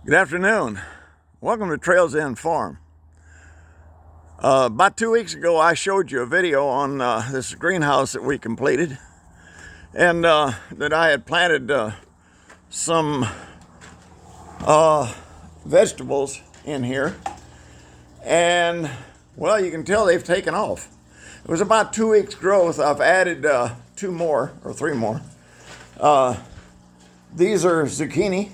Good afternoon. Welcome to Trails End Farm. About 2 weeks ago, I showed you a video on this greenhouse that we completed, and that I had planted some vegetables in here. And well, you can tell they've taken off. It was about 2 weeks growth. I've added two more or three more. These are zucchini.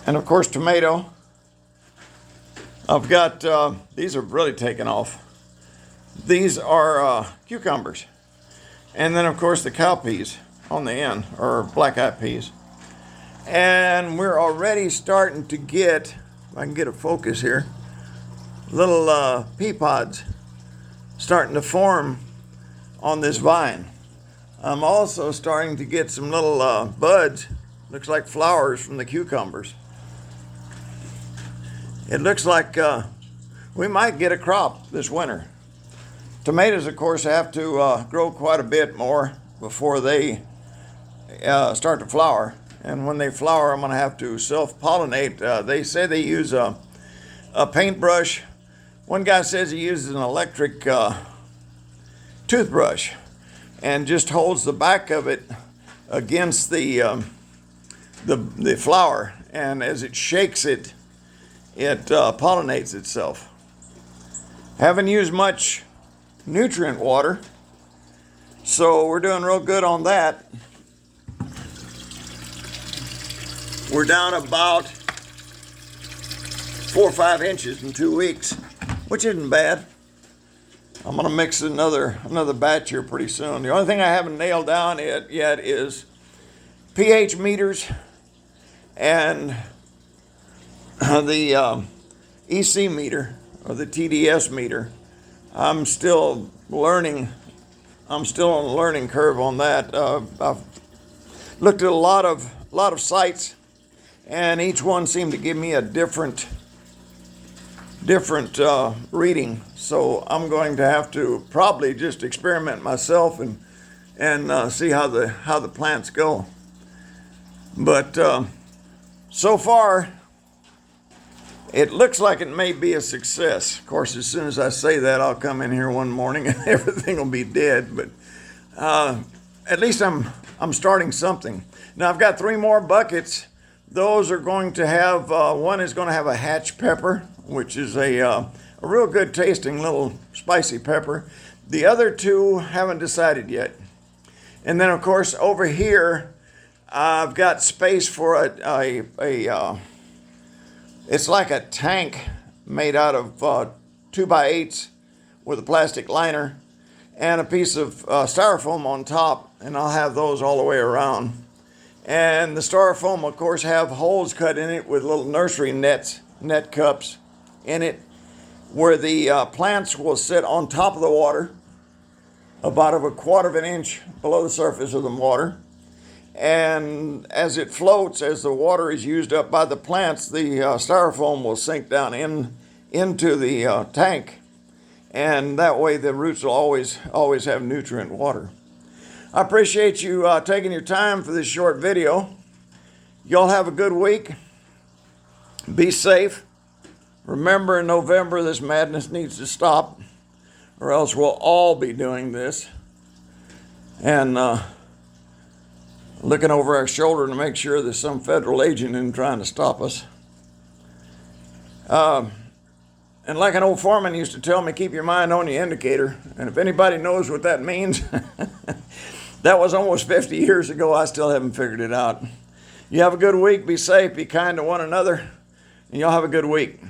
And of course, tomato. I've got, these are really taken off. These are cucumbers. And then of course the cow peas on the end, or black-eyed peas. And we're already starting to get, if I can get a focus here, little pea pods starting to form on this vine. I'm also starting to get some little buds, looks like flowers from the cucumbers. It looks like we might get a crop this winter. Tomatoes, of course, have to grow quite a bit more before they start to flower. And when they flower, I'm going to have to self-pollinate. They say they use a paintbrush. One guy says he uses an electric toothbrush and just holds the back of it against the flower. And as it shakes it, it pollinates itself. Haven't used much nutrient water, so we're doing real good on that. We're down about 4 or 5 inches in 2 weeks, which isn't bad. I'm gonna mix another batch here pretty soon. The only thing I haven't nailed down yet is pH meters and the EC meter, or the TDS meter. I'm still learning. I'm still on a learning curve on that. I've looked at a lot of sites, and each one seemed to give me a different reading. So I'm going to have to probably just experiment myself and see how the plants go. But so far, it looks like it may be a success. Of course, as soon as I say that, I'll come in here one morning and everything will be dead. But at least I'm starting something. Now I've got 3 more buckets. Those are going to have, one is going to have a hatch pepper, which is a real good tasting little spicy pepper. The other 2 haven't decided yet. And then of course over here, I've got space for it's like a tank made out of 2x8s with a plastic liner and a piece of styrofoam on top, and I'll have those all the way around. And the styrofoam, of course, have holes cut in it with little nursery net cups in it, where the plants will sit on top of the water, about a 1/4 of an inch below the surface of the water. And as it floats, as the water is used up by the plants, the styrofoam will sink down into the tank. And that way the roots will always have nutrient water. I appreciate you taking your time for this short video. Y'all have a good week. Be safe. Remember, in November, this madness needs to stop, or else we'll all be doing this. And looking over our shoulder to make sure there's some federal agent in trying to stop us. And like an old foreman used to tell me, keep your mind on the indicator. And if anybody knows what that means, that was almost 50 years ago. I still haven't figured it out. You have a good week. Be safe. Be kind to one another. And y'all have a good week.